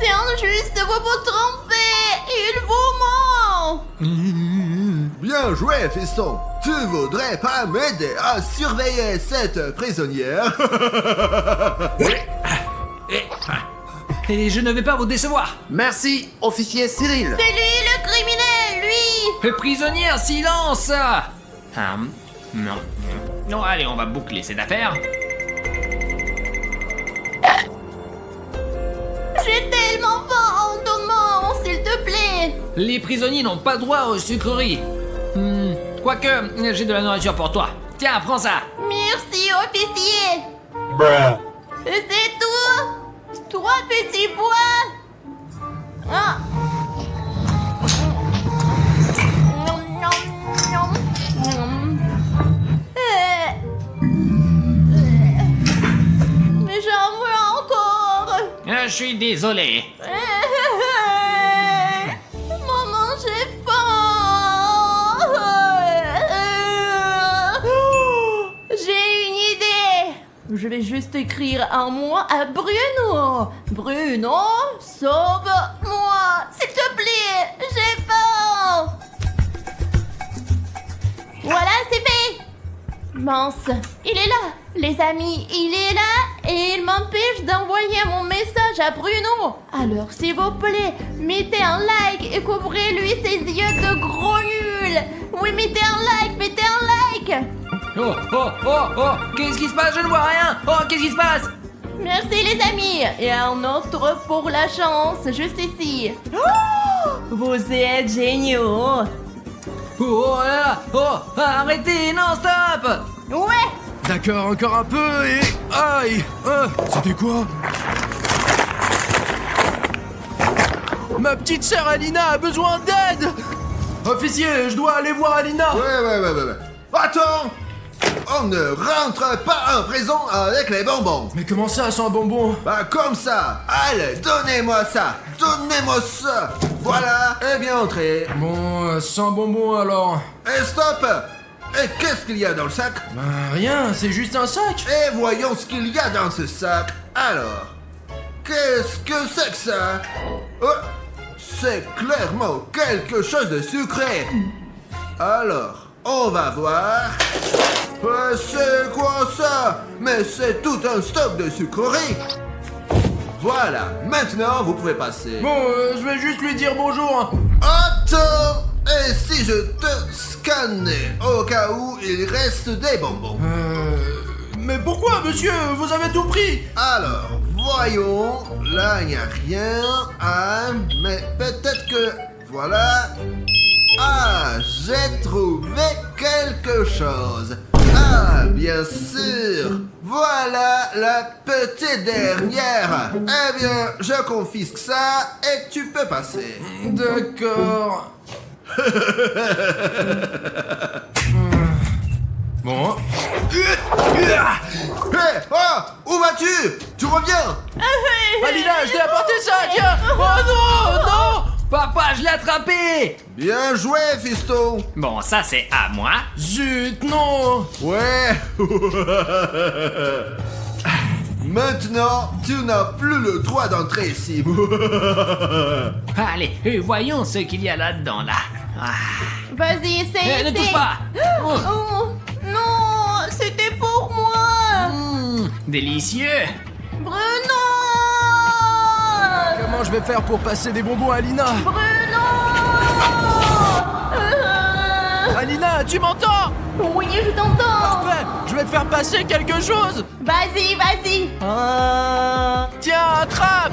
C'est injuste, vous vous trompez. Il vous ment. Bien joué, fiston. Tu voudrais pas m'aider à surveiller cette prisonnière? Et je ne vais pas vous décevoir. Merci, officier Cyril. C'est lui le criminel, lui. Prisonnière, silence. Non. Non, allez, on va boucler cette affaire. J'ai tellement faim, donne-moi, s'il te plaît. Les prisonniers n'ont pas droit aux sucreries. Quoique, j'ai de la nourriture pour toi. Tiens, prends ça. Merci, officier. C'est tout. 3 petits pois. Ah. Nom, nom, nom. Mais j'en veux encore. Je suis désolé. Maman, j'ai faim. J'ai une idée. Je vais juste écrire un mot à Bruno. Bruno, sauve-moi. S'il te plaît, j'ai faim. Voilà, c'est fait. Mince, il est là. Les amis, il est là et il m'empêche d'envoyer mon message à Bruno. Alors, s'il vous plaît, mettez un like et couvrez-lui ses yeux de gros nuls. Oui, mettez un like. Oh, qu'est-ce qui se passe? Je ne vois rien. Oh, qu'est-ce qui se passe? Merci les amis. Et un autre pour la chance, juste ici. Oh, vous êtes géniaux. Oh là là. Oh, arrêtez, non, stop. Ouais. D'accord, encore un peu et... Aïe. C'était quoi? Ma petite sœur Alina a besoin d'aide. Officier, je dois aller voir Alina. Ouais. Attends! On ne rentre pas en prison avec les bonbons. Mais comment ça, sans bonbon? Bah comme ça. Allez, donnez-moi ça. Voilà, et bien entré. Bon, sans bonbon alors. Et stop! Et qu'est-ce qu'il y a dans le sac? Bah rien, c'est juste un sac. Et voyons ce qu'il y a dans ce sac. Alors, qu'est-ce que c'est que ça? Oh, c'est clairement quelque chose de sucré. Alors, on va voir. C'est quoi ça? Mais c'est tout un stock de sucreries. Voilà, maintenant vous pouvez passer. Bon, je vais juste lui dire bonjour. Attends! Et si je te scannais au cas où il reste des bonbons? Mais pourquoi, monsieur? Vous avez tout pris. Alors, voyons. Là, il n'y a rien. Ah, mais peut-être que... Voilà. Ah, j'ai trouvé quelque chose. Ah, bien sûr. Voilà la petite dernière. Eh bien, je confisque ça et tu peux passer. D'accord. Bon. Hé, oh, où vas-tu? Tu reviens? Alina, je t'ai apporté ça, tiens. Oh non. Papa, je l'ai attrapé. Bien joué, fiston. Bon, ça c'est à moi. Zut, non. Ouais. Maintenant, tu n'as plus le droit d'entrer ici. Allez, voyons ce qu'il y a là-dedans, là. Vas-y, essaye. Ne touche pas. Oh, non, c'était pour moi. Délicieux. Bruno. Comment je vais faire pour passer des bonbons à Alina? Bruno. Alina, tu m'entends? Oui, je t'entends. Parfait, je vais te faire passer quelque chose. Vas-y. Tiens, attrape.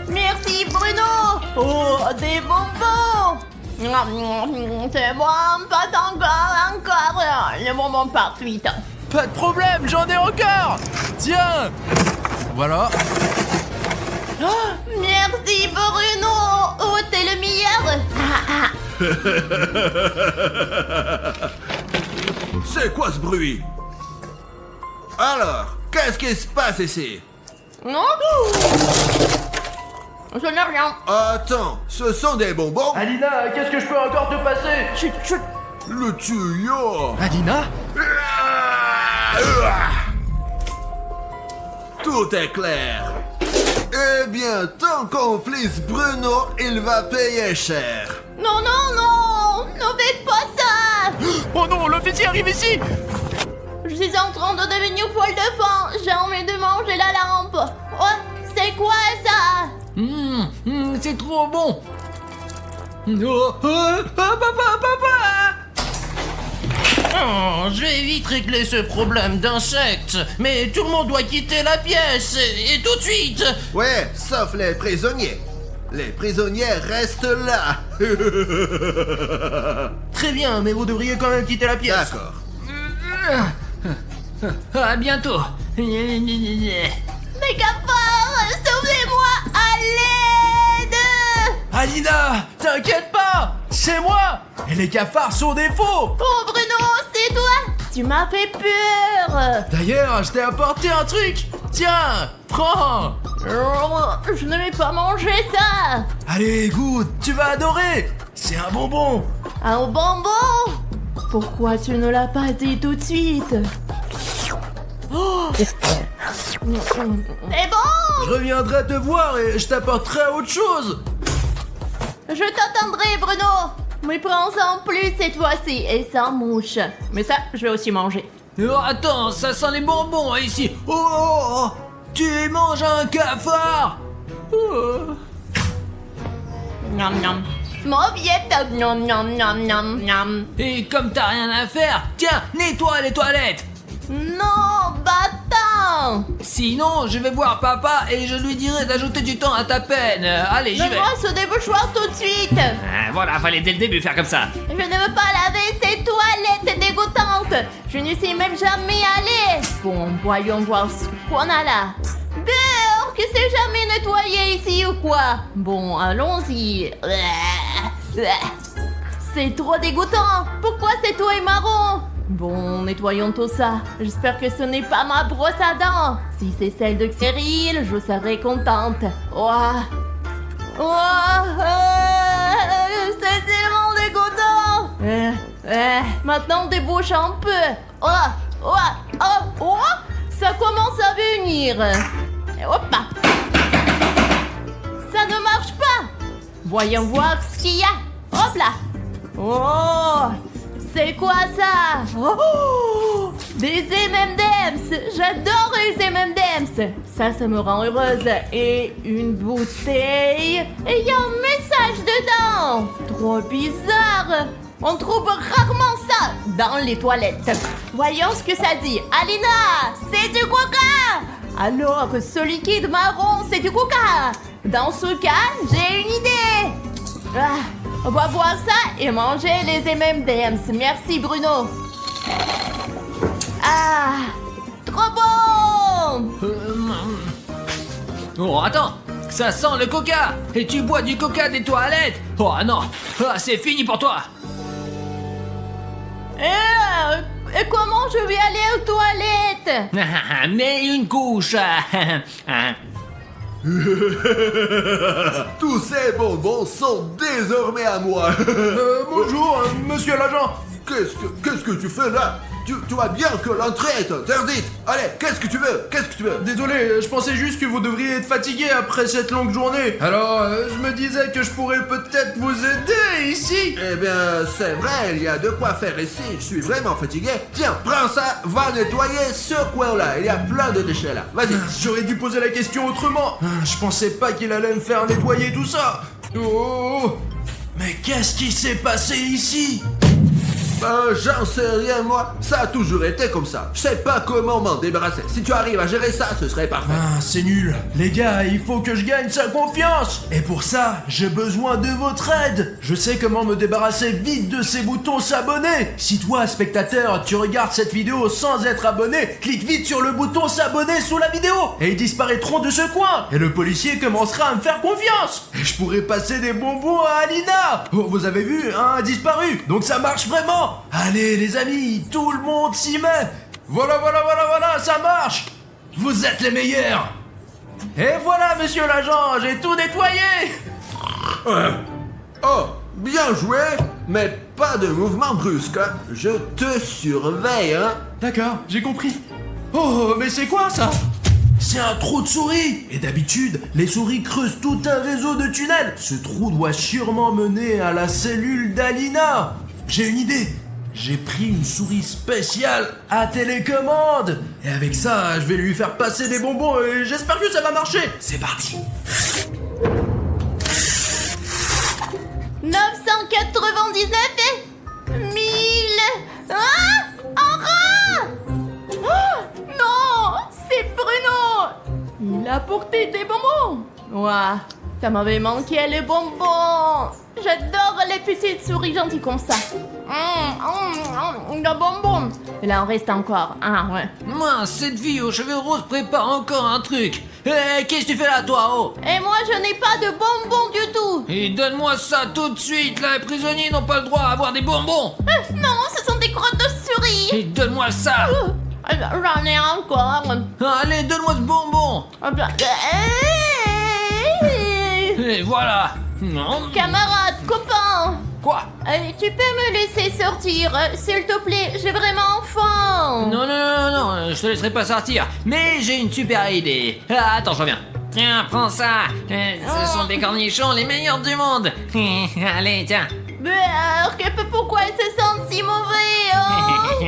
Merci, Bruno. Oh, des bonbons. C'est bon, pas encore. Le bonbon parfait. Pas de problème, j'en ai encore. Tiens. Voilà. Oh, merci, Bruno. Oh, t'es le meilleur. C'est quoi ce bruit? Alors, qu'est-ce qui se passe ici? Non. Je n'ai rien. Attends, ce sont des bonbons? Alina, qu'est-ce que je peux encore te passer? Chut. Le tuyau! Alina? Tout tout est clair. Eh bien, ton complice Bruno, il va payer cher. Non, non, non! Ne faites pas ça! Oh non, l'officier arrive ici! Je suis en train de devenir folle de faim. J'ai envie de manger la lampe. Oh, c'est quoi ça? C'est trop bon. Oh, papa! Oh, je vais vite régler ce problème d'insectes. Mais tout le monde doit quitter la pièce, et tout de suite. Ouais, sauf les prisonniers. Les prisonniers restent là. Très bien, mais vous devriez quand même quitter la pièce. D'accord. À bientôt. Mes cafards, sauvez-moi! À l'aide! Alina, t'inquiète pas, c'est moi. Et les cafards sont des faux. Oh Bruno, c'est toi! Tu m'as fait peur! D'ailleurs, je t'ai apporté un truc. Tiens, prends. Oh, je ne vais pas manger ça! Allez, goûte, tu vas adorer. C'est un bonbon. Un bonbon? Pourquoi tu ne l'as pas dit tout de suite? Oh. C'est bon! Je reviendrai te voir et je t'apporterai autre chose. Je t'attendrai, Bruno! Mais prends-en plus cette fois-ci et sans mouche. Mais ça, je vais aussi manger. Oh, attends, ça sent les bonbons ici. Oh, tu manges un cafard. Oh. Miam miam. Mauviette, miam miam miam miam miam. Et comme t'as rien à faire, tiens, nettoie les toilettes. Non, bâtard! Sinon, je vais voir papa et je lui dirai d'ajouter du temps à ta peine. Allez, j'y vais. Donne-moi ce débouchoir tout de suite! Voilà, fallait dès le début faire comme ça. Je ne veux pas laver ces toilettes dégoûtantes! Je ne suis même jamais allée! Bon, voyons voir ce qu'on a là. Beurre, que c'est jamais nettoyé ici ou quoi? Bon, allons-y. C'est trop dégoûtant! Pourquoi cette eau est marron? Bon, nettoyons tout ça. J'espère que ce n'est pas ma brosse à dents. Si c'est celle de Cyril, je serai contente. Ouah. Ouah. C'est tellement dégoûtant. Maintenant, débouche un peu. Ouah. Ouah. Oh. Ouah. Ça commence à venir. Hop là. Ça ne marche pas. Voyons voir ce qu'il y a. Hop là. Oh. C'est quoi ça? Oh, des M&M's. J'adore les M&M's. Ça me rend heureuse. Et une bouteille. Et il y a un message dedans. Trop bizarre. On trouve rarement ça dans les toilettes. Voyons ce que ça dit. Alina, c'est du coca. Alors, ce liquide marron, c'est du coca. Dans ce cas, j'ai une idée. On va boire ça et manger les M&M's. Merci Bruno. Ah, trop bon. Oh, attends, ça sent le coca. Et tu bois du coca des toilettes. Oh non, c'est fini pour toi. Et comment je vais aller aux toilettes? Mets une couche. Tous ces bonbons sont désormais à moi. Bonjour, monsieur l'agent. Qu'est-ce que tu fais là? Tu vois bien que l'entrée est interdite. Allez, qu'est-ce que tu veux? Désolé, je pensais juste que vous devriez être fatigué après cette longue journée. Alors, je me disais que je pourrais peut-être vous aider ici. Eh bien, c'est vrai, il y a de quoi faire ici. Je suis vraiment fatigué. Tiens, prends ça, va nettoyer ce coin-là. Il y a plein de déchets là. Vas-y. J'aurais dû poser la question autrement. Je pensais pas qu'il allait me faire nettoyer tout ça. Oh, mais qu'est-ce qui s'est passé ici? J'en sais rien moi, ça a toujours été comme ça. Je sais pas comment m'en débarrasser. Si tu arrives à gérer ça, ce serait parfait. Ah, c'est nul. Les gars, il faut que je gagne sa confiance. Et pour ça, j'ai besoin de votre aide. Je sais comment me débarrasser vite de ces boutons s'abonner. Si toi, spectateur, tu regardes cette vidéo sans être abonné, clique vite sur le bouton s'abonner sous la vidéo et ils disparaîtront de ce coin. Et le policier commencera à me faire confiance. Et je pourrai passer des bonbons à Alina. Oh, vous avez vu, un a disparu. Donc ça marche vraiment. Allez les amis, tout le monde s'y met. Voilà, ça marche. Vous êtes les meilleurs. Et voilà, monsieur l'agent, j'ai tout nettoyé. Oh, bien joué, mais pas de mouvement brusque, hein. Je te surveille, hein. D'accord, j'ai compris. Oh, mais c'est quoi ça? C'est un trou de souris. Et d'habitude, les souris creusent tout un réseau de tunnels. Ce trou doit sûrement mener à la cellule d'Alina. J'ai une idée. J'ai pris une souris spéciale à télécommande. Et avec ça, je vais lui faire passer des bonbons et j'espère que ça va marcher. C'est parti. 999 et 1000. Ah, un rat. Oh, non, c'est Bruno. Il a porté des bonbons. Ouah, ça m'avait manqué les bonbons. J'adore les petites souris gentilles comme ça. Le bonbon. Et là, on reste encore. Ah, ouais. Mince, cette fille aux cheveux roses prépare encore un truc. Qu'est-ce que tu fais là, toi, oh? Et moi, je n'ai pas de bonbons du tout. Et donne-moi ça tout de suite. Là, les prisonniers n'ont pas le droit à avoir des bonbons. Non, ce sont des crottes de souris. Et donne-moi ça. J'en ai encore. Allez, donne-moi ce bonbon. Et voilà. Non. Camarade, copain. Quoi? Tu peux me laisser sortir, s'il te plaît, j'ai vraiment faim. Non, je te laisserai pas sortir. Mais j'ai une super idée. Ah, attends, je reviens. Tiens, prends ça. Ce sont des cornichons les meilleurs du monde. Allez, tiens. Pourquoi ils se sentent si mauvais, oh?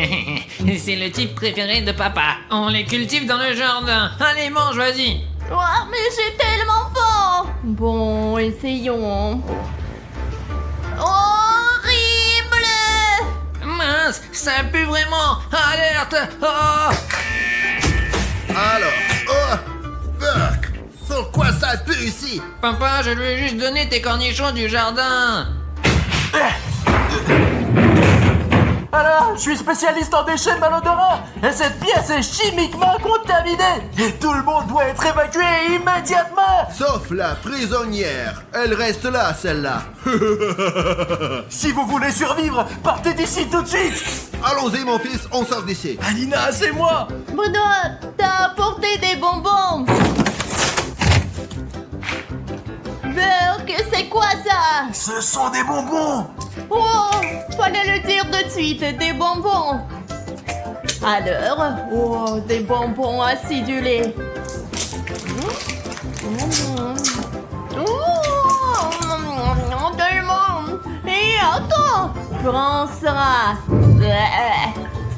C'est le type préféré de papa. On les cultive dans le jardin. Allez, mange, vas-y. Oh, mais j'ai tellement faim. Bon, essayons. Horrible. Mince, ça pue vraiment. Alerte. Oh. Alors, Burk, pourquoi ça pue ici? Papa, je lui ai juste donné tes cornichons du jardin. Alors, je suis spécialiste en déchets malodorants et cette pièce est chimiquement contaminée et tout le monde doit être évacué immédiatement. Sauf la prisonnière. Elle reste là, celle-là. Si vous voulez survivre, partez d'ici tout de suite. Allons-y, mon fils, on sort d'ici. Alina, c'est moi. Bruno, t'as apporté des bonbons. Burk, c'est quoi ça? Ce sont des bonbons. Oh, fallait le dire de suite, des bonbons. Alors, oh, des bonbons acidulés. Tellement. Et attends, prends ça.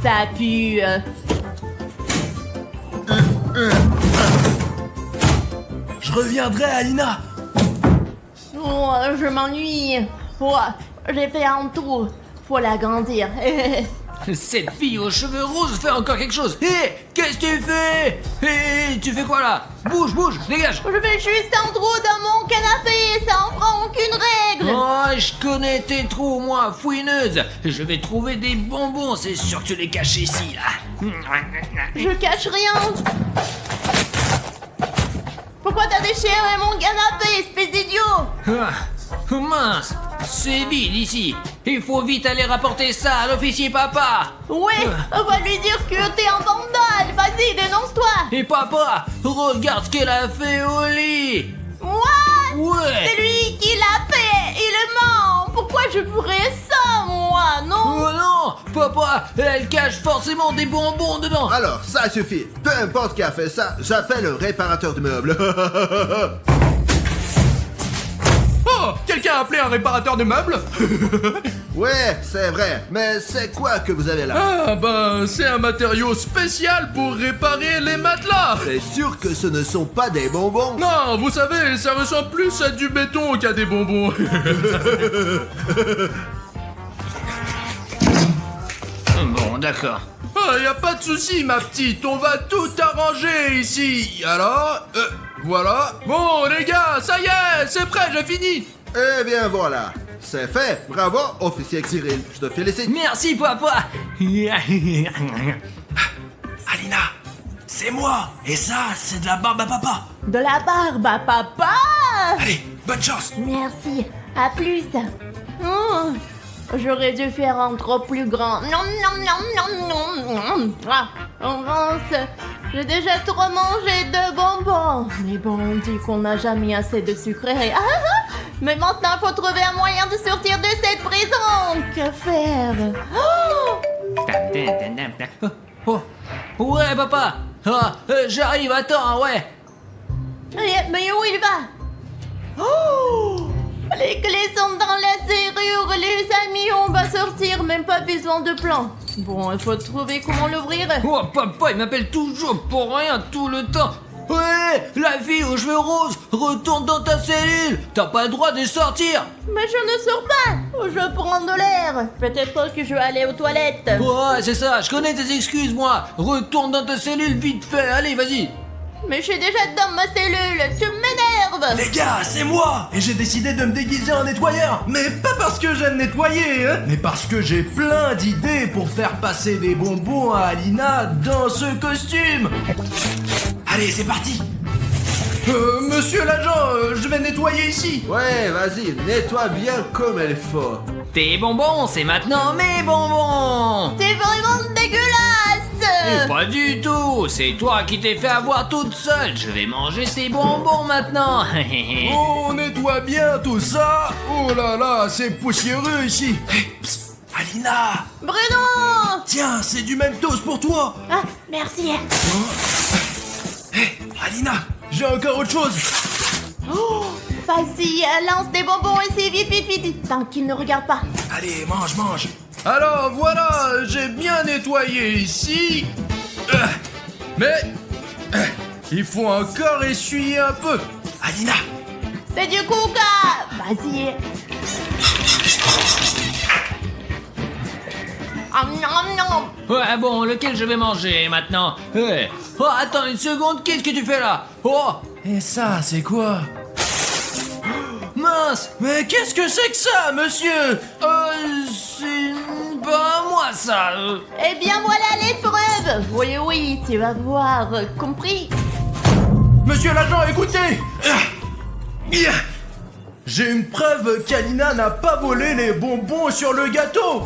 Ça pue. Je reviendrai, Alina. Oh, je m'ennuie. Oh, j'ai fait un tour. Faut l'agrandir. Cette fille aux cheveux roses fait encore quelque chose. Hé, qu'est-ce que tu fais? Hé, tu fais quoi là? Bouge, dégage. Je fais juste un trou dans mon canapé, ça en fera aucune règle. Oh, je connais tes trous, moi, fouineuse. Je vais trouver des bonbons, c'est sûr que tu les caches ici, là. Je cache rien. Pourquoi t'as déchiré mon canapé, espèce d'idiot? Ah, mince, c'est vide ici. Il faut vite aller rapporter ça à l'officier papa. Ouais, on va lui dire que t'es un vandale. Vas-y, dénonce-toi. Et papa, regarde ce qu'elle a fait au lit. What? Ouais. C'est lui qui l'a fait. Il ment. Pourquoi je ferais ça, moi? Non. Oh non, papa, elle cache forcément des bonbons dedans. Alors, ça suffit. Peu importe qui a fait ça, j'appelle le réparateur de meubles. Oh, quelqu'un a appelé un réparateur de meubles? Ouais, c'est vrai. Mais c'est quoi que vous avez là? Ah, bah, c'est un matériau spécial pour réparer les matelas. C'est sûr que ce ne sont pas des bonbons. Non, vous savez, ça ressemble plus à du béton qu'à des bonbons. Bon, d'accord. Ah, y a pas de souci, ma petite, on va tout arranger ici. Alors, voilà. Bon, les gars, ça y est, c'est prêt, j'ai fini. Eh bien voilà, c'est fait. Bravo, officier Cyril. Je te félicite. Merci, papa. Alina, c'est moi. Et ça, c'est de la barbe à papa. De la barbe à papa. Allez, bonne chance. Merci. À plus. Oh, j'aurais dû faire un trop plus grand. Non, non, non, non, non. Ah, avance. J'ai déjà trop mangé de bonbons. Mais bon, on dit qu'on n'a jamais assez de sucreries. Ah, ah, mais maintenant, il faut trouver un moyen de sortir de cette prison. Que faire? Oh, Oh, ouais, papa. Ah, j'arrive, attends, ouais. Mais où il va? Oh! Les clés sont dans la serrure, les amis, on va sortir, même pas besoin de plan. Bon, il faut trouver comment l'ouvrir. Oh, papa, il m'appelle toujours pour rien tout le temps. Ouais, la fille aux cheveux roses, retourne dans ta cellule. T'as pas le droit de sortir. Mais je ne sors pas, je prends de l'air. Peut-être que je vais aller aux toilettes. Ouais, c'est ça, je connais tes excuses, moi. Retourne dans ta cellule vite fait, allez, vas-y. Mais je suis déjà dans ma cellule, tu m'énerves. Les gars, c'est moi. Et j'ai décidé de me déguiser en nettoyeur. Mais pas parce que j'aime nettoyer, hein, mais parce que j'ai plein d'idées pour faire passer des bonbons à Alina dans ce costume. Allez, c'est parti. Monsieur l'agent, je vais nettoyer ici. Ouais, vas-y, nettoie bien comme il faut. Tes bonbons, c'est maintenant mes bonbons. C'est vraiment dégueulasse. Pas du tout, c'est toi qui t'es fait avoir toute seule. Je vais manger tes bonbons maintenant. On nettoie bien tout ça. Oh là là, c'est poussiéreux ici. Hey, psst, Alina. Bruno. Tiens, c'est du Mentos pour toi. Ah, merci. Hey, Alina, j'ai encore autre chose. Oh, vas-y, lance des bonbons ici, vite, vite, vite, tant qu'il ne regarde pas. Allez, mange, mange. Alors voilà, j'ai bien nettoyé ici. Mais il faut encore essuyer un peu. Alina. C'est du coca. Vas-y. Ouais, bon, lequel je vais manger maintenant? Hey. Oh, attends une seconde, qu'est-ce que tu fais là? Oh, Et ça, c'est quoi? mince. Mais qu'est-ce que c'est que ça, monsieur? C'est pas moi ça. Eh bien, voilà l'épreuve. Oui, oui, tu vas voir, compris? Monsieur l'agent, écoutez. J'ai une preuve qu'Alina n'a pas volé les bonbons sur le gâteau.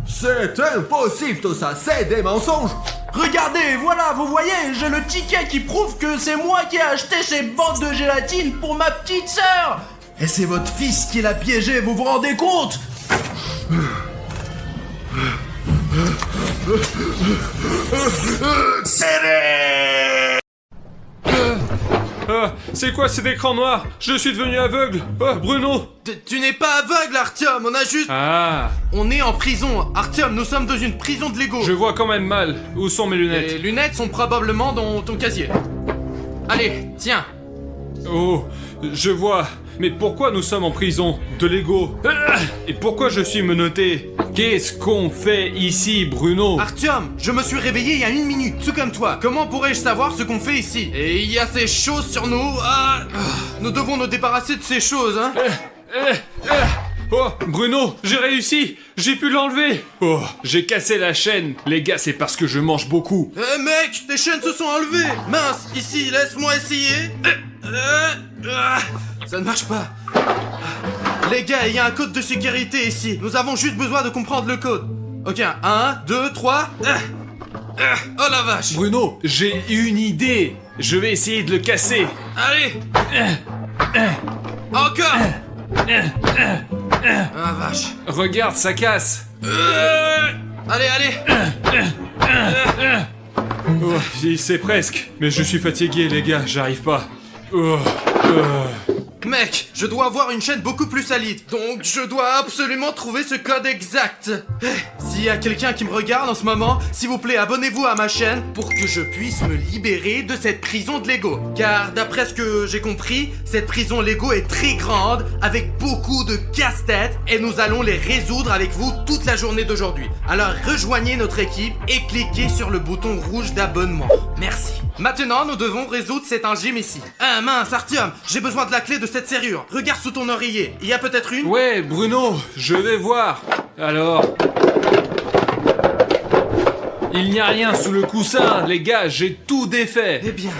C'est impossible tout ça, c'est des mensonges. Regardez, voilà, vous voyez, j'ai le ticket qui prouve que c'est moi qui ai acheté ces bandes de gélatine pour ma petite sœur. Et c'est votre fils qui l'a piégé, vous vous rendez compte? C'est quoi cet écran noir? Je suis devenu aveugle. Oh, Bruno. Tu n'es pas aveugle, Artyom, on a juste... Ah, On est en prison, Artyom, nous sommes dans une prison de Lego. je vois quand même mal. Où sont mes Les lunettes? lunettes sont probablement dans ton casier. Allez, tiens. Oh, je vois. Mais pourquoi nous sommes en prison? De Lego. Et pourquoi je suis menotté? Qu'est-ce qu'on fait ici, Bruno? Artyom, je me suis réveillé il y a 1 minute, tout comme toi. Comment pourrais-je savoir ce qu'on fait ici? Et il y a ces choses sur nous. Nous devons nous débarrasser de ces choses, hein. Oh, Bruno, j'ai réussi. J'ai pu l'enlever. Oh, j'ai cassé la chaîne. Les gars, c'est parce que je mange beaucoup. Mec, tes chaînes se sont enlevées. Mince, ici, laisse-moi essayer. Ça ne marche pas. Les gars, il y a un code de sécurité ici. Nous avons juste besoin de comprendre le code. Ok, 1, 2, 3. Oh la vache. Bruno, j'ai une idée. Je vais essayer de le casser. Allez. Encore. Ah vache. Regarde, ça casse. Allez, allez. Oh, c'est presque. Mais je suis fatigué, les gars, j'arrive pas. Mec, je dois avoir une chaîne beaucoup plus solide. Donc je dois absolument trouver ce code exact. S'il y a quelqu'un qui me regarde en ce moment, s'il vous plaît, abonnez-vous à ma chaîne pour que je puisse me libérer de cette prison de Lego. Car d'après ce que j'ai compris, cette prison Lego est très grande, avec beaucoup de casse-tête, et nous allons les résoudre avec vous toute la journée d'aujourd'hui. Alors rejoignez notre équipe et cliquez sur le bouton rouge d'abonnement. Merci. Maintenant, nous devons résoudre cet engime ici. Ah mince, Artyom, j'ai besoin de la clé de cette serrure. Regarde sous ton oreiller. Il y a peut-être une? Ouais, Bruno, je vais voir. Alors... Il n'y a rien sous le coussin, les gars, j'ai tout défait. Eh bien,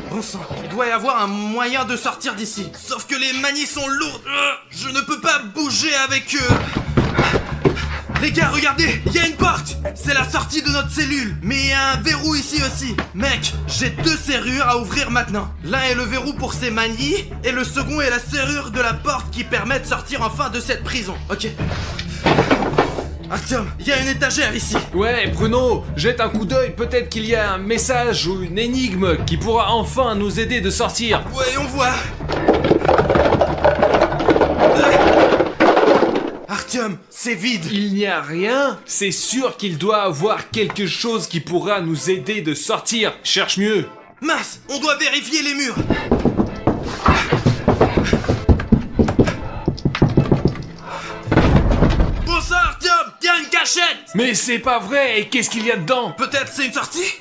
bon sang, il doit y avoir un moyen de sortir d'ici. Sauf que les manies sont lourdes. Je ne peux pas bouger avec eux. Les gars, regardez, il y a une porte. C'est la sortie de notre cellule. Mais il y a un verrou ici aussi. Mec, j'ai 2 serrures à ouvrir maintenant. L'un est le verrou pour ces manies, et le second est la serrure de la porte qui permet de sortir enfin de cette prison. Ok. Artyom, il y a une étagère ici. Ouais, Bruno, jette un coup d'œil, peut-être qu'il y a un message ou une énigme qui pourra enfin nous aider de sortir. Voyons voir. Artyom, c'est vide. Il n'y a rien. C'est sûr qu'il doit avoir quelque chose qui pourra nous aider de sortir. Cherche mieux. Mince, on doit vérifier les murs. Bon sang, Artyom, il y a une cachette. Mais c'est pas vrai, et qu'est-ce qu'il y a dedans? Peut-être c'est une sortie.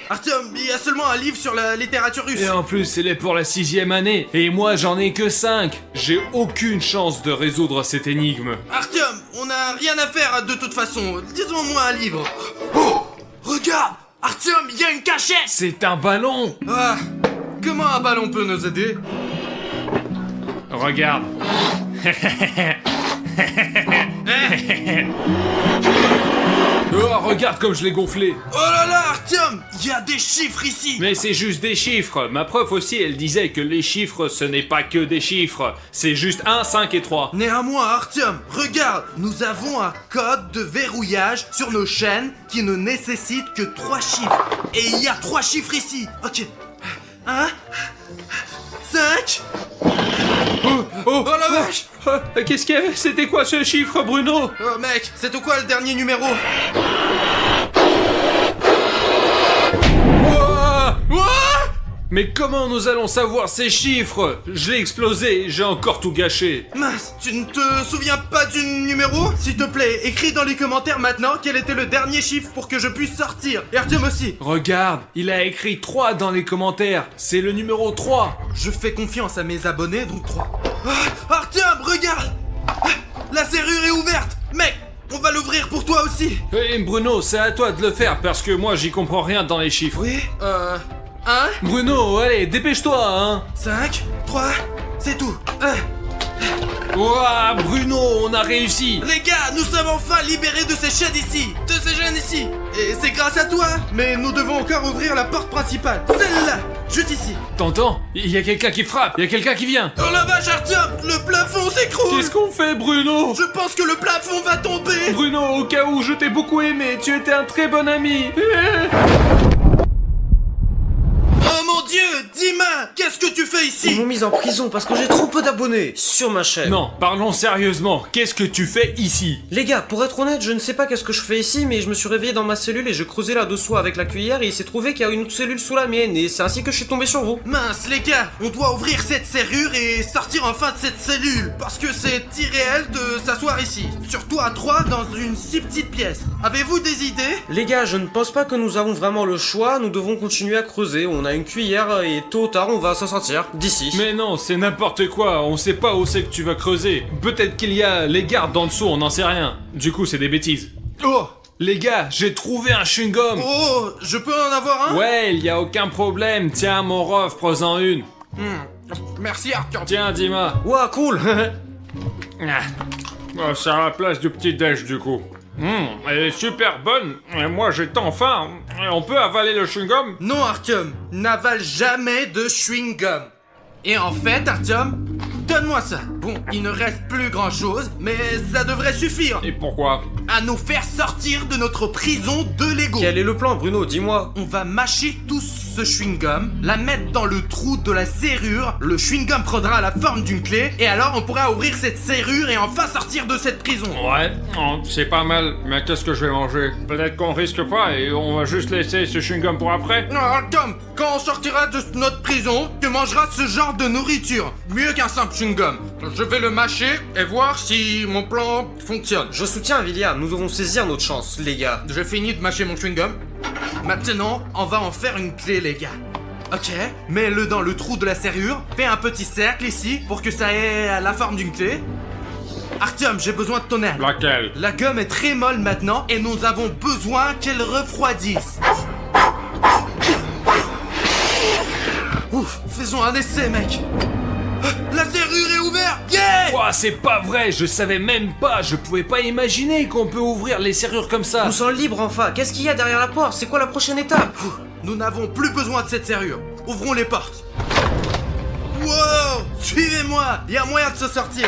Artyom, il y a seulement un livre sur la littérature russe. Et en plus, elle est pour la 6e année, et moi j'en ai que 5. J'ai aucune chance de résoudre cette énigme. Artyom, on n'a rien à faire de toute façon. Disons-moi un livre. Oh, regarde, Artyom, il y a une cachette. C'est un ballon. Ah, comment un ballon peut nous aider? Regarde. Oh, regarde comme je l'ai gonflé. Oh là là, Artyom, il y a des chiffres ici. Mais c'est juste des chiffres. Ma prof aussi, elle disait que les chiffres, ce n'est pas que des chiffres. C'est juste 1, 5 et 3. Néanmoins, Artyom, regarde, nous avons un code de verrouillage sur nos chaînes qui ne nécessite que 3 chiffres. Et il y a 3 chiffres ici. Ok. 1, 5. Oh la vache. Qu'est-ce qu'il y avait? C'était quoi ce chiffre, Bruno? Oh mec, c'est quoi le dernier numéro? Ouah! Ouah! Mais comment nous allons savoir ces chiffres? Je l'ai explosé, j'ai encore tout gâché. Mince, tu ne te souviens pas du numéro? S'il te plaît, écris dans les commentaires maintenant quel était le dernier chiffre pour que je puisse sortir. Et Artyom aussi. Regarde, il a écrit 3 dans les commentaires. C'est le numéro 3. Je fais confiance à mes abonnés, donc 3. Ah, Artyom, regarde! Ah, la serrure est ouverte! Mec, on va l'ouvrir pour toi aussi! Et Bruno, c'est à toi de le faire parce que moi j'y comprends rien dans les chiffres. Oui, 1, Bruno, allez, dépêche-toi, hein. 5, 3, c'est tout. Ouah, Bruno, on a réussi. Les gars, nous sommes enfin libérés de ces chaînes ici! De ces chaînes ici! Et c'est grâce à toi! Mais nous devons encore ouvrir la porte principale! Celle-là! Juste ici! T'entends? Il y a quelqu'un qui frappe, il y a quelqu'un qui vient. Oh la vache, Artyom! Le plafond s'écroule! Qu'est-ce qu'on fait, Bruno? Je pense que le plafond va tomber! Bruno, au cas où je t'ai beaucoup aimé, tu étais un très bon ami. Oh mon dieu! Dima! Qu'est-ce que tu fais Ils ici? m'ont mis en prison parce que j'ai trop peu d'abonnés sur ma chaîne. Non, parlons sérieusement. Qu'est-ce que tu fais ici? Les gars, pour être honnête, je ne sais pas qu'est-ce que je fais ici, mais je me suis réveillé dans ma cellule et je creusais là-dessous avec la cuillère et il s'est trouvé qu'il y a une autre cellule sous la mienne et c'est ainsi que je suis tombé sur vous. Mince les gars, on doit ouvrir cette serrure et sortir enfin de cette cellule. Parce que c'est irréel de s'asseoir ici. Surtout à 3 dans une si petite pièce. Avez-vous des idées? Les gars, je ne pense pas que nous avons vraiment le choix, nous devons continuer à creuser, on a une cuillère et tôt ou tard on va s'en sortir, d'ici. Mais non, c'est n'importe quoi, on sait pas où c'est que tu vas creuser. Peut-être qu'il y a les gardes en dessous, on n'en sait rien. Du coup, c'est des bêtises. Oh! Les gars, j'ai trouvé un chewing-gum. Oh! Je peux en avoir un? Ouais, il y a aucun problème. Tiens, mon ref, prends-en une. Merci Arthur. Tiens, Dima. Ouah, cool. Oh, c'est à la place du petit déj, du coup. Elle est super bonne. Et moi, j'ai tant faim. On peut avaler le chewing-gum? Non Artyom, n'avale jamais de chewing-gum. Et en fait Artyom, donne-moi ça. Bon, il ne reste plus grand-chose, mais ça devrait suffire Et pourquoi? à nous faire sortir de notre prison de Lego. Quel est le plan, Bruno? Dis-moi. On va mâcher tous ce chewing-gum, la mettre dans le trou de la serrure, le chewing-gum prendra la forme d'une clé, et alors on pourra ouvrir cette serrure et enfin sortir de cette prison. Ouais, c'est pas mal. Mais qu'est-ce que je vais manger? Peut-être qu'on risque pas et on va juste laisser ce chewing-gum pour après? Non, Tom, quand on sortira de notre prison, tu mangeras ce genre de nourriture. Mieux qu'un simple chewing-gum. Je vais le mâcher et voir si mon plan fonctionne. Je soutiens Villia, nous devons saisir notre chance, les gars. J'ai fini de mâcher mon chewing-gum. Maintenant, on va en faire une clé, les gars. Ok, mets-le dans le trou de la serrure, fais un petit cercle ici pour que ça ait la forme d'une clé. Artyom, j'ai besoin de ton aide. Laquelle? La gomme est très molle maintenant et nous avons besoin qu'elle refroidisse. Ouf, faisons un essai, mec. La serrure est ouverte. Yeah! Ouah, c'est pas vrai, je savais même pas, je pouvais pas imaginer qu'on peut ouvrir les serrures comme ça. Nous sommes libres enfin. Qu'est-ce qu'il y a derrière la porte? C'est quoi la prochaine étape? Nous n'avons plus besoin de cette serrure. Ouvrons les portes. Wow! Suivez-moi, il y a moyen de se sortir.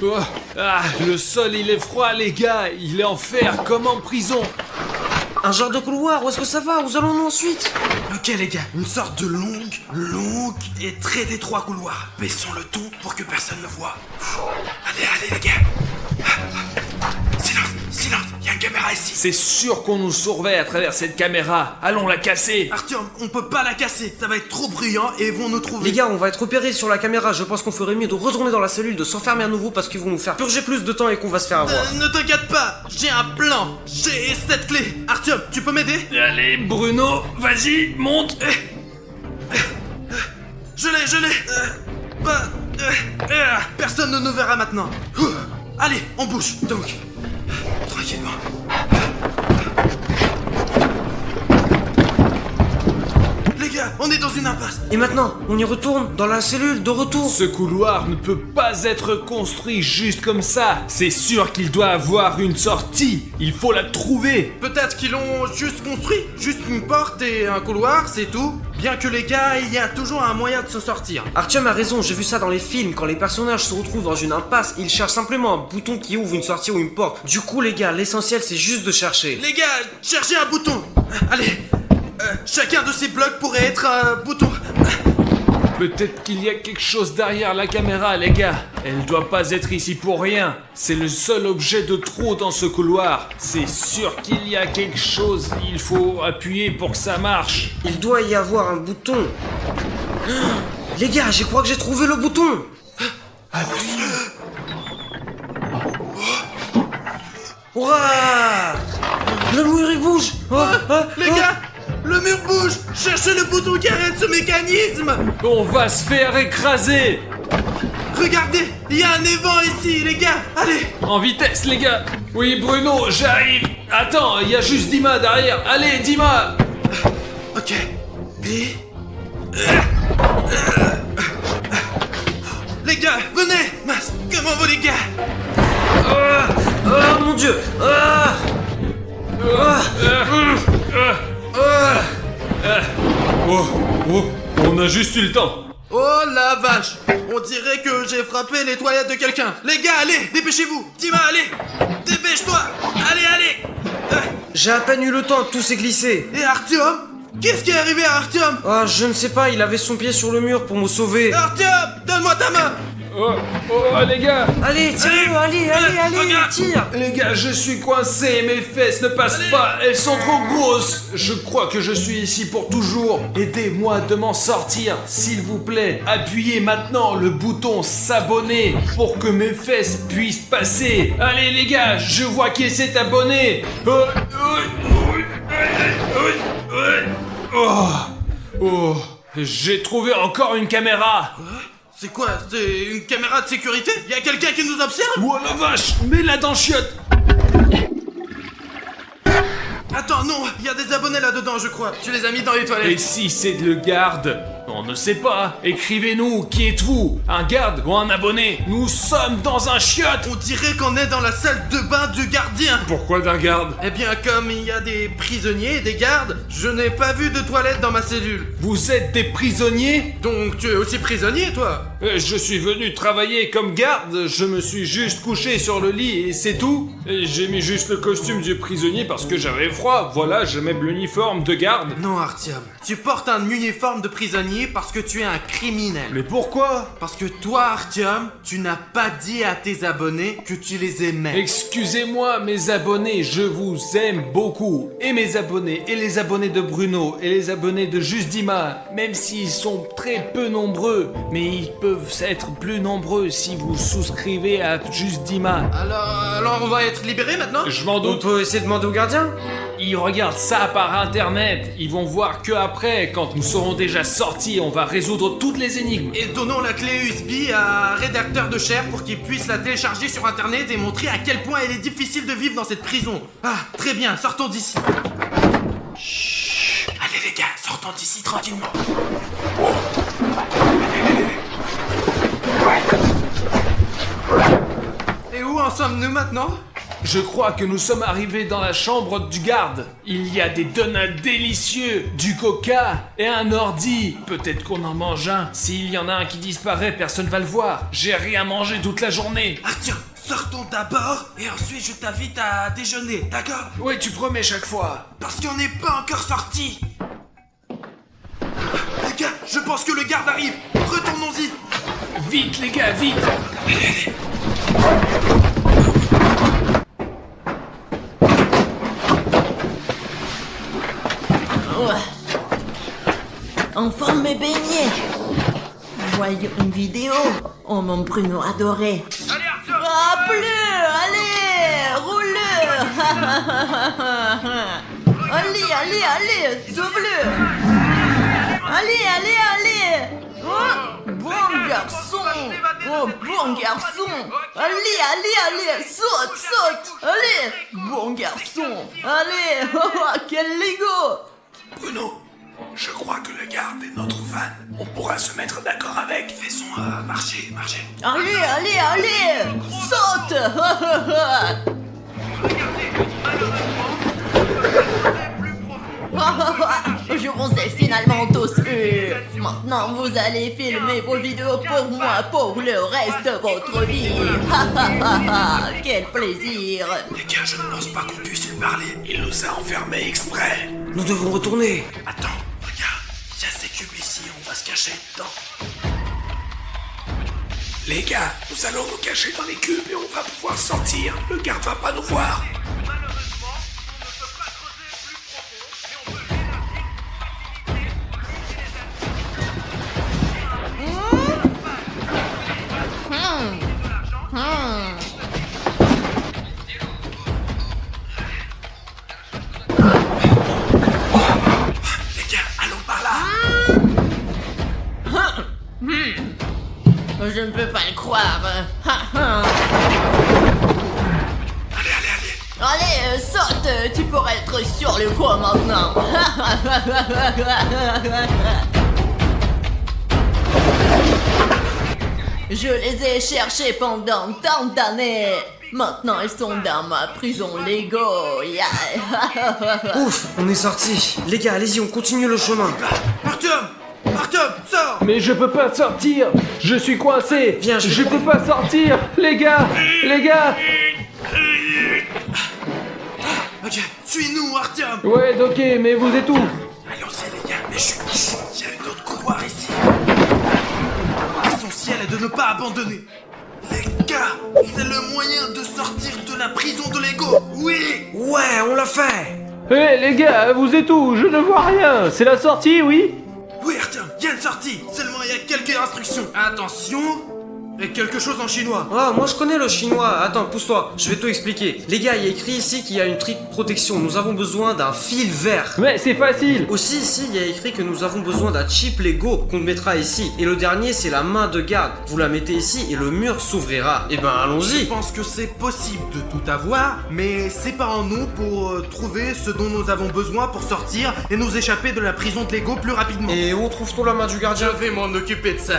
Oh, ah, le sol il est froid les gars, il est en fer comme en prison. Un genre de couloir, où est-ce que ça va? Où allons-nous ensuite? Ok les gars, une sorte de longue et très étroit couloir. Baissons le ton pour que personne ne voit. Allez les gars. Silence, il y a une caméra ici. C'est sûr qu'on nous surveille à travers cette caméra, allons la casser. Artyom, on peut pas la casser, ça va être trop bruyant et ils vont nous trouver. Les gars, on va être repérés sur la caméra. Je pense qu'on ferait mieux de retourner dans la cellule, de s'enfermer à nouveau parce qu'ils vont nous faire purger plus de temps et qu'on va se faire avoir. Ne t'inquiète pas, j'ai un plan. J'ai cette clé. Artyom, tu peux m'aider? Allez Bruno, vas-y, monte. Je l'ai. Personne ne nous verra maintenant. Allez, on bouge. Donc, tranquillement. Les gars, on est dans une impasse. Et maintenant, on y retourne dans la cellule de retour. Ce couloir ne peut pas être construit juste comme ça. C'est sûr qu'il doit avoir une sortie. Il faut la trouver. Peut-être qu'ils l'ont juste construit. Juste une porte et un couloir, c'est tout. Bien que les gars, il y a toujours un moyen de se sortir. Artyom a raison, j'ai vu ça dans les films. Quand les personnages se retrouvent dans une impasse, ils cherchent simplement un bouton qui ouvre une sortie ou une porte. Du coup, les gars, l'essentiel c'est juste de chercher. Les gars, cherchez un bouton. Allez, chacun de ces blocs pourrait être un bouton. Peut-être qu'il y a quelque chose derrière la caméra, les gars. Elle doit pas être ici pour rien. C'est le seul objet de trop dans ce couloir. C'est sûr qu'il y a quelque chose. Il faut appuyer pour que ça marche. Il doit y avoir un bouton. Les gars, je crois que j'ai trouvé le bouton. Ouah! Le mur il bouge. Les gars, le mur bouge. Cherchez le bouton qui arrête ce mécanisme. On va se faire écraser. Regardez, il y a un évent ici, les gars. Allez. En vitesse, les gars. Oui, Bruno, j'arrive. Attends, il y a juste Dima derrière. Allez, Dima. Ok. Et... Les gars, venez. Mince, comment vont les gars? Oh mon dieu. Oh, on a juste eu le temps. Oh la vache. On dirait que j'ai frappé les toilettes de quelqu'un. Les gars, allez, dépêchez-vous. Dima, allez. Dépêche-toi. Allez. J'ai à peine eu le temps, tout s'est glissé. Et Artyom? Qu'est-ce qui est arrivé à Artyom? Ah, je ne sais pas, il avait son pied sur le mur pour me sauver. Artyom, donne-moi ta main. Oh, les gars. Allez, tire-le, allez, regarde. tire. Les gars, je suis coincé, mes fesses ne passent pas, elles sont trop grosses. Je crois que je suis ici pour toujours. Aidez-moi de m'en sortir, s'il vous plaît. Appuyez maintenant le bouton s'abonner pour que mes fesses puissent passer. Allez les gars, je vois qui s'est abonné. Oh, j'ai trouvé encore une caméra. C'est quoi? C'est une caméra de sécurité? Y a quelqu'un qui nous observe? Oh la vache, mets-la dans le chiotte. Attends, non, il y a des abonnés là-dedans, je crois. Tu les as mis dans les Et toilettes. si c'est le garde? On ne sait pas. Écrivez-nous, qui êtes-vous? Un garde ou un abonné? Nous sommes dans un chiotte. On dirait qu'on est dans la salle de bain du gardien. Pourquoi d'un garde? Eh bien, comme il y a des prisonniers et des gardes, je n'ai pas vu de toilette dans ma cellule. Vous êtes des prisonniers? Donc tu es aussi prisonnier, toi? Je suis venu travailler comme garde, je me suis juste couché sur le lit et c'est tout. Et j'ai mis juste le costume du prisonnier parce que j'avais froid, voilà, je mets l'uniforme de garde. Non, Artyom. Tu portes un uniforme de prisonnier parce que tu es un criminel. Mais pourquoi? Parce que toi, Artyom, tu n'as pas dit à tes abonnés que tu les aimais. Excusez-moi mes abonnés, je vous aime beaucoup. Et mes abonnés, et les abonnés de Bruno, et les abonnés de Juste Dima, même s'ils sont très peu nombreux, mais ils peuvent être plus nombreux si vous souscrivez à Juste Dima. Alors on va être libérés maintenant? Je m'en On doute. peut essayer de demander au gardien? Ils regardent ça par internet, ils vont voir que après, quand nous serons déjà sortis, on va résoudre toutes les énigmes. Et donnons la clé USB à un rédacteur de chair pour qu'il puisse la télécharger sur internet et montrer à quel point il est difficile de vivre dans cette prison. Ah, très bien, sortons d'ici. Chut. Allez les gars, sortons d'ici tranquillement. Et où en sommes-nous maintenant? Je crois que nous sommes arrivés dans la chambre du garde. Il y a des donuts délicieux, du coca et un ordi. Peut-être qu'on en mange un. S'il y en a un qui disparaît, personne va le voir. J'ai rien mangé toute la journée. Artyom, sortons d'abord et ensuite je t'invite à déjeuner, d'accord? Ouais, tu promets chaque fois. Parce qu'on n'est pas encore sorti. Les gars, je pense que le garde arrive. Retournons-y. Vite les gars, vite. Enfin mes beignets. Voyons une vidéo. Oh mon Bruno adoré. Allez, Artyom. Ah plus, allez, roule-le. Allez, sauve-le. Allez. Oh, bon garçon. Oh, bon garçon. Allez, saute. Allez, bon garçon. Allez, quel Lego. Bruno, je crois que le garde est notre fan. On pourra se mettre d'accord avec. Faisons marcher. Allez, saute. Je vous ai finalement tous eu. Maintenant vous allez filmer vos vidéos pour moi pour le reste de votre vie. Quel plaisir. Les gars, je ne pense pas qu'on puisse lui parler. Il nous a enfermés exprès. Nous devons retourner. Attends, regarde, il y a ces cubes ici, on va se cacher dedans. Les gars, nous allons nous cacher dans les cubes et on va pouvoir sortir. Le garde va pas nous voir. Les gars, allons par là. Je ne peux pas le croire. Allez, saute. Tu pourrais être sur le coup maintenant. Je les ai cherchés pendant tant d'années. Maintenant, ils sont dans ma prison Lego. Yeah. Ouf, on est sortis. Les gars, allez-y, on continue le chemin. Artyom, sors. Mais je peux pas sortir. Je suis coincé. Viens, je peux pas sortir. Les gars. Ok, suis-nous, Artyom. Ouais, ok, mais vous êtes où? Allons-y, les gars, mais chut, il y a une autre couloir ici. L'essentiel est de ne pas abandonner. Les gars, c'est le moyen de sortir de la prison de Lego. Oui. Ouais, on l'a fait. Hé les gars, vous êtes où? Je ne vois rien. C'est la sortie, oui? Oui, Artyom, il y a une sortie. Seulement, il y a quelques instructions. Attention. Et quelque chose en chinois. Ah, moi je connais le chinois. Attends, pousse-toi, je vais tout expliquer. Les gars, il y a écrit ici qu'il y a une trick protection. Nous avons besoin d'un fil vert. Mais c'est facile. Aussi, ici, il y a écrit que nous avons besoin d'un chip Lego qu'on mettra ici. Et le dernier, c'est la main de garde. Vous la mettez ici et le mur s'ouvrira. Et ben, Je allons-y. pense que c'est possible de tout avoir, mais séparons-nous pour trouver ce dont nous avons besoin pour sortir et nous échapper de la prison de Lego plus rapidement. Et où trouve-t-on la main du Je gardien? vais m'en occuper de ça.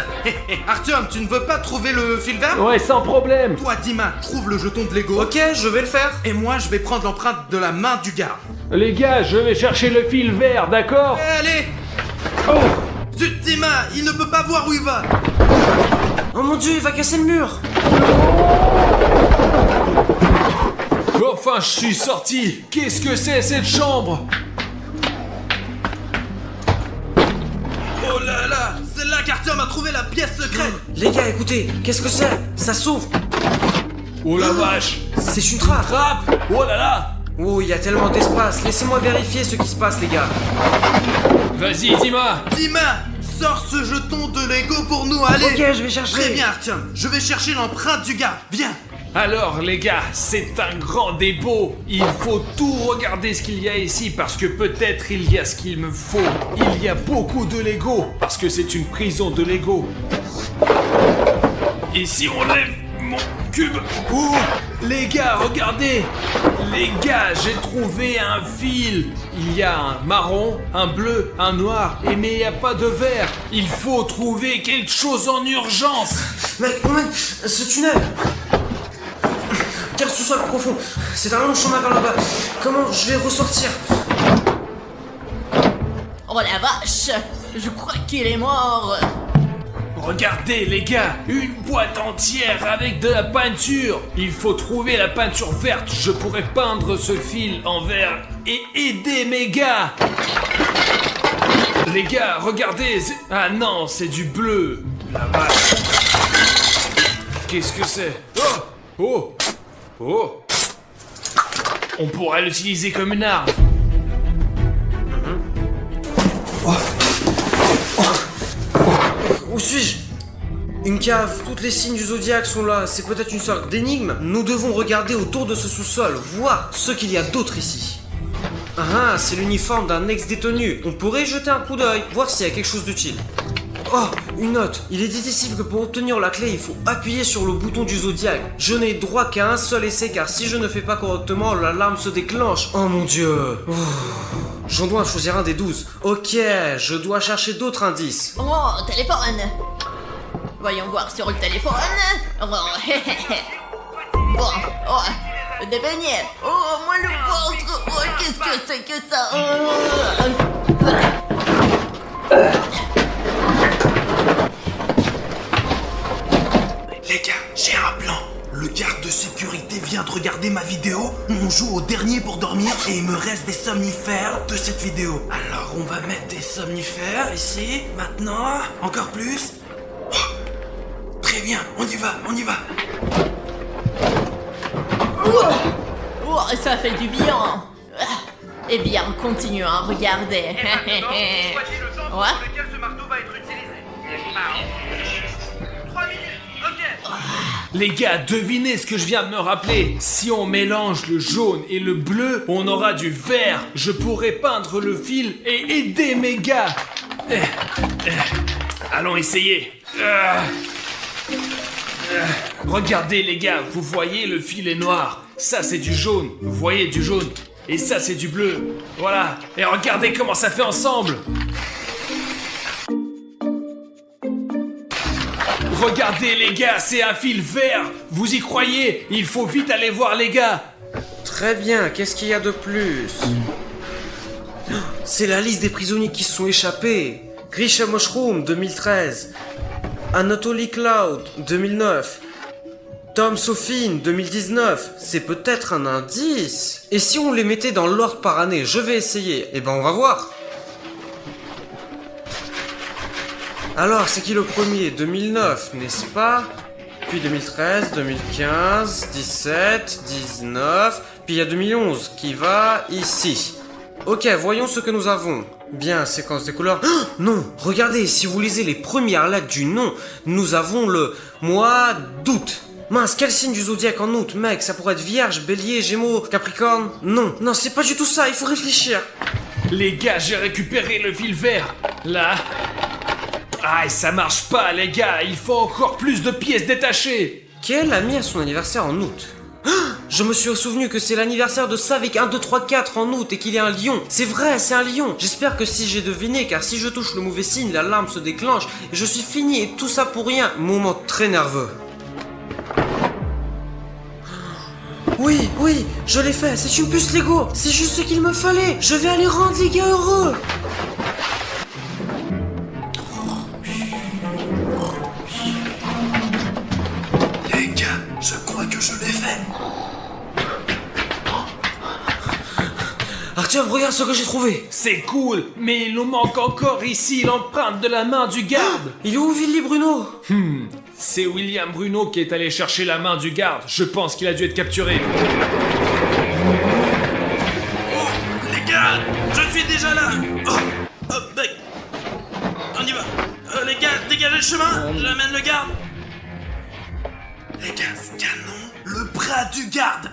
Artyom, tu ne veux pas trouver le fil vert? Ouais, sans problème. Toi, Dima, trouve le jeton de Lego. Ok, je vais le faire. Et moi, je vais prendre l'empreinte de la main du garde. Les gars, je vais chercher le fil vert, d'accord? Allez! Oh. Zut, Dima, il ne peut pas voir où il va. Oh mon dieu, il va casser le mur. Enfin, je suis sorti. Qu'est-ce que c'est cette chambre? Oh là là, c'est là qu'Artyom a trouvé la pièce secrète. Les gars, écoutez, qu'est-ce que c'est? Ça s'ouvre. Oh la vache. C'est une trappe. Trappe. Oh là là. Oh, il y a tellement d'espace. Laissez-moi vérifier ce qui se passe, les gars. Vas-y, Dima. Dima, sors ce jeton de Lego pour nous, allez. Ok, je vais chercher. Très bien, Artyom, je vais chercher l'empreinte du garde. Viens. Alors les gars, c'est un grand dépôt. Il faut tout regarder ce qu'il y a ici parce que peut-être il y a ce qu'il me faut. Il y a beaucoup de Lego parce que c'est une prison de Lego. Et si on lève mon cube? Oh, les gars, regardez. Les gars, j'ai trouvé un fil. Il y a un marron, un bleu, un noir, mais il n'y a pas de vert. Il faut trouver quelque chose en urgence. Mec, ce tunnel. Tire sous-sol profond. C'est un long chemin vers là-bas. Comment je vais ressortir? Oh la vache, je crois qu'il est mort. Regardez les gars, une boîte entière avec de la peinture. Il faut trouver la peinture verte. Je pourrais peindre ce fil en vert et aider mes gars. Les gars, regardez. Ah non, c'est du bleu. La vache. Qu'est-ce que c'est? Oh. On pourrait l'utiliser comme une arme. Où suis-je? Une cave, toutes les signes du zodiaque sont là, c'est peut-être une sorte d'énigme. Nous devons regarder autour de ce sous-sol, voir ce qu'il y a d'autre ici. Ah, c'est l'uniforme d'un ex-détenu. On pourrait y jeter un coup d'œil, voir s'il y a quelque chose d'utile. Oh, une note. Il est dit ici que pour obtenir la clé, il faut appuyer sur le bouton du zodiaque. Je n'ai droit qu'à un seul essai, car si je ne fais pas correctement, l'alarme se déclenche. Oh mon dieu. J'en dois choisir un des 12. Ok, je dois chercher d'autres indices. Oh, téléphone. Voyons voir sur le téléphone. Oh, bon, oh, des beignets. Oh, moi le ventre. Oh, qu'est-ce que c'est que ça? Les gars, j'ai un plan. Le garde de sécurité vient de regarder ma vidéo. On joue au dernier pour dormir et il me reste des somnifères de cette vidéo. Alors on va mettre des somnifères ici, maintenant. Encore plus. Oh, très bien, on y va. Oh, ça fait du bien. Eh bien, continuons à regarder. Ouais. lequel ce marteau va être utilisé. 3 minutes, ok. Les gars, devinez ce que je viens de me rappeler. Si on mélange le jaune et le bleu, on aura du vert. Je pourrais peindre le fil et aider mes gars. Allons essayer. Regardez les gars, vous voyez le fil est noir. Ça c'est du jaune, vous voyez du jaune. Et ça c'est du bleu. Voilà. Et regardez comment ça fait ensemble. Regardez les gars, c'est un fil vert. Vous y croyez? Il faut vite aller voir les gars. Très bien, qu'est-ce qu'il y a de plus? C'est la liste des prisonniers qui se sont échappés. Grisha Mushroom, 2013. Anatoly Cloud, 2009. Tom Sophine, 2019. C'est peut-être un indice. Et si on les mettait dans l'ordre par année? Je vais essayer. Eh ben on va voir. Alors, c'est qui le premier? 2009, n'est-ce pas? Puis 2013, 2015, 17, 19... Puis il y a 2011 qui va ici. Ok, voyons ce que nous avons. Bien, séquence des couleurs... Oh, non, regardez, si vous lisez les premières lettres du nom, nous avons le mois d'août. Mince, quel signe du zodiaque en août, mec? Ça pourrait être Vierge, Bélier, Gémeaux, Capricorne? Non, c'est pas du tout ça, il faut réfléchir. Les gars, j'ai récupéré le fil vert. Là... Ah, ça marche pas, les gars. Il faut encore plus de pièces détachées. Quel ami a son anniversaire en août? Je me suis souvenu que c'est l'anniversaire de Savik 1, 2, 3, 4 en août et qu'il est un lion. C'est vrai, c'est un lion. J'espère que si j'ai deviné, car si je touche le mauvais signe, l'alarme se déclenche et je suis fini et tout ça pour rien. Moment très nerveux. Oui, je l'ai fait. C'est une puce Lego. C'est juste ce qu'il me fallait. Je vais aller rendre les gars heureux. Les gars, je crois que je l'ai fait. Artyom, regarde ce que j'ai trouvé. C'est cool, mais il nous manque encore ici l'empreinte de la main du garde. Il est où, Willy Bruno? C'est William Bruno qui est allé chercher la main du garde. Je pense qu'il a dû être capturé. Les gars, je suis déjà là. Oh, mec. On y va. Les gars, dégagez le chemin. J'amène le garde. Les gars, scannons le bras du garde.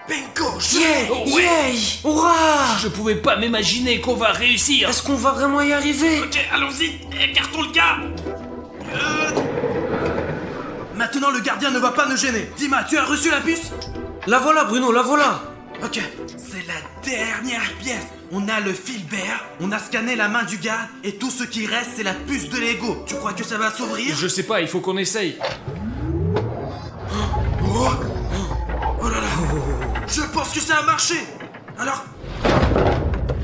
Bingo, Yeah! Hurrah! Je pouvais pas m'imaginer qu'on va réussir. Est-ce qu'on va vraiment y arriver? Ok, allons-y, écartons le garde. Maintenant, le gardien ne va pas nous gêner. Dima, tu as reçu la puce? La voilà, Bruno, la voilà. Ok, c'est la dernière pièce. On a le fil vert, on a scanné la main du garde, et tout ce qui reste, c'est la puce de Lego. Tu crois que ça va s'ouvrir? Je sais pas, il faut qu'on essaye. ça a marché. Alors...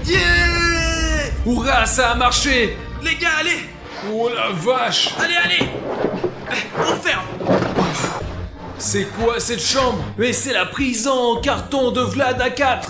Yeah! Hurrah, ça a marché! Les gars, allez! Oh la vache! Allez! On ferme! C'est quoi cette chambre? Mais c'est la prison en carton de Vlad A4!